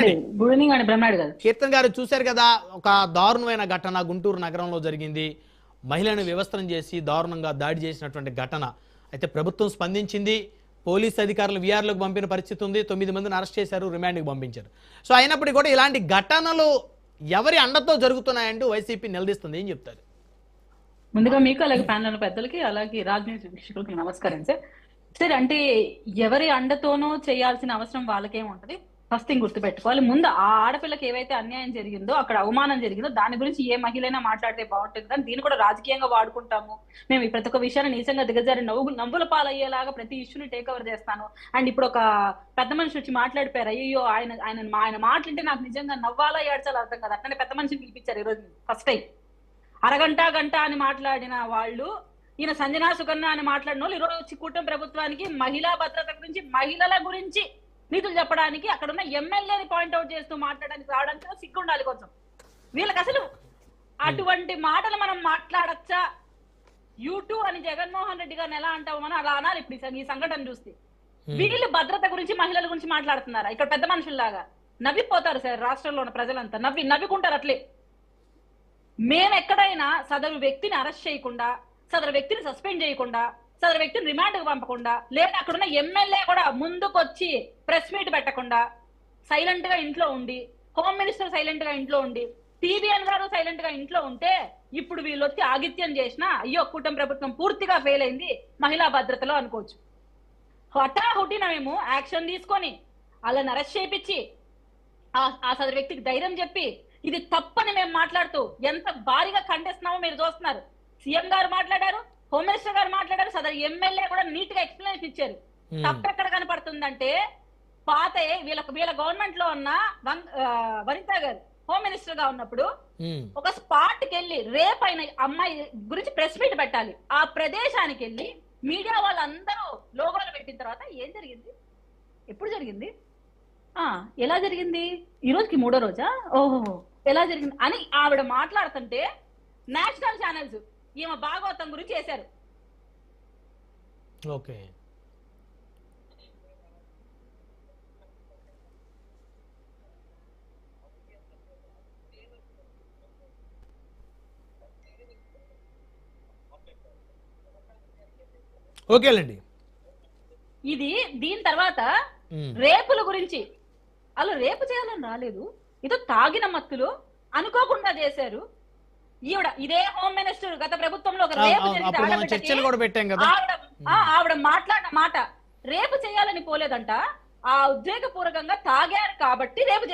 Good evening అండి బ్రహ్మనాయుడు గారు. కీర్తన్ గారు చూశారు కదా, ఒక దారుణమైన ఘటన గుంటూరు నగరంలో జరిగింది. మహిళను వివస్త్రం చేసి దారుణంగా దాడి చేసినటువంటి ఘటన. అయితే ప్రభుత్వం స్పందించింది. పోలీస్ అధికారులు విఆర్లకు పంపిన పరిస్థితి ఉంది. 9 మందిని అరెస్ట్ చేశారు, రిమాండ్కి పంపించారు. సో అయినప్పటికీ కూడా ఇలాంటి ఘటనలు ఎవరి అండతో జరుగుతున్నాయంటూ వైసీపీ నిలదీస్తుంది. ఏం చెప్తారు? ముందుగా మీకు, అలాగే ప్యానల్ పెద్దలకి, అలాగే రాజనీతి వీక్షకులకి నమస్కారం సార్. సార్ అంటే ఎవరి అండతోనో చేయాల్సిన అవసరం వాళ్ళకేం ఉంటది. ఫస్ట్ థింగ్ గుర్తుపెట్టుకోవాలి, ముందు ఆ ఆడపిల్లకి ఏవైతే అన్యాయం జరిగిందో, అక్కడ అవమానం జరిగిందో, దాని గురించి ఏ మహిళైనా మాట్లాడితే బాగుంటుంది కానీ దీన్ని కూడా రాజకీయంగా వాడుకుంటాము. మేము ప్రతి ఒక్క విషయాన్ని నీచంగా దిగజారి నవ్వుల పాలయ్యేలాగా ప్రతి ఇష్యూని టేక్ ఓవర్ చేస్తాను. అండ్ ఇప్పుడు ఒక పెద్ద మనిషి వచ్చి మాట్లాడిపోయారు. అయ్యో ఆయన మాట్లాడితే నాకు నిజంగా నవ్వాలా ఏడ్చాలో అర్థం కాదు. అట్లనే పెద్ద మనిషిని పిలిపించారు ఈ రోజు ఫస్ట్ టైం. గంట అని మాట్లాడిన వాళ్ళు, ఈయన సంజనా సుకన్య అని మాట్లాడిన వాళ్ళు ఈరోజు వచ్చి కూటమి ప్రభుత్వానికి మహిళా భద్రత గురించి, మహిళల గురించి నీతులు చెప్పడానికి, అక్కడ ఉన్న ఎమ్మెల్యేని పాయింట్అవుట్ చేస్తూ మాట్లాడడానికి రావడానికి సిగ్గుండాలి కొంచెం. వీళ్ళకి అసలు అటువంటి మాటలు మనం మాట్లాడచ్చా? యూటూ అని జగన్మోహన్ రెడ్డి గారిని ఎలా అంటావు మనం అలా అనాలి. ఇప్పుడు ఈ సంఘటన చూస్తే వీళ్ళు భద్రత గురించి, మహిళల గురించి మాట్లాడుతున్నారా? ఇక్కడ పెద్ద మనుషుల్లాగా నవ్విపోతారు సార్. రాష్ట్రంలో ఉన్న ప్రజలంతా నవ్వుకుంటారు అట్లే. మేము ఎక్కడైనా సదరు వ్యక్తిని అరెస్ట్ చేయకుండా, సదరు వ్యక్తిని సస్పెండ్ చేయకుండా, సదరు వ్యక్తిని రిమాండ్కి పంపకుండా, లేదా అక్కడున్న ఎమ్మెల్యే కూడా ముందుకొచ్చి ప్రెస్ మీట్ పెట్టకుండా సైలెంట్ గా ఇంట్లో ఉండి, హోమ్ మినిస్టర్ సైలెంట్ గా ఇంట్లో ఉండి, టీబీఎన్ గారు సైలెంట్ గా ఇంట్లో ఉంటే, ఇప్పుడు వీళ్ళు వచ్చి ఆగిత్యం చేసినా అయ్యో కూటమి ప్రభుత్వం పూర్తిగా ఫెయిల్ అయింది మహిళా భద్రతలో అనుకోవచ్చు. హఠాహుటిన మేము యాక్షన్ తీసుకొని వాళ్ళని అరెస్ట్ చేయించి ఆ సదరు వ్యక్తికి ధైర్యం చెప్పి ఇది తప్పని మేము మాట్లాడుతూ ఎంత భారీగా ఖండిస్తున్నామో మీరు చూస్తున్నారు. సీఎం గారు మాట్లాడారు, హోమ్ మినిస్టర్ గారు మాట్లాడారు, సదరు ఎమ్మెల్యే కూడా నీట్ గా ఎక్స్ప్లెయిన్ ఇచ్చారు. తప్పెక్కడ కనపడుతుందంటే, పాత వీళ్ళ గవర్నమెంట్ లో ఉన్న వనిత గారు హోమ్ మినిస్టర్ గా ఉన్నప్పుడు ఒక స్పాట్ కి వెళ్ళి రేప్ అయిన అమ్మాయి గురించి ప్రెస్ మీట్ పెట్టాలి. ఆ ప్రదేశానికి వెళ్ళి మీడియా వాళ్ళందరూ లోగోలు పెట్టిన తర్వాత ఏం జరిగింది, ఎప్పుడు జరిగింది, ఎలా జరిగింది, ఈ రోజుకి 3వ రోజా, ఓహో ఎలా జరిగింది అని ఆవిడ మాట్లాడుతుంటే నేషనల్ ఛానల్స్ ఈమె భాగవతం గురించి వేశారు. ఓకే, ఓకేలండి. ఇది దీని తర్వాత రేపుల గురించి, అలా రేపు చేయాలని రాలేదు, ఇదో తాగిన మత్తులు అనుకోకుండా చేశారు. ఈవిడ ఇదే హోమ్ మినిస్టర్ గత ప్రభుత్వంలో ఒక రేపు ఆవిడ మాట్లాడిన మాట రేపు చేయాలని పోలేదంట. ఆ ఉద్వేగపూర్వకంగా తాగారు కాబట్టి రేపు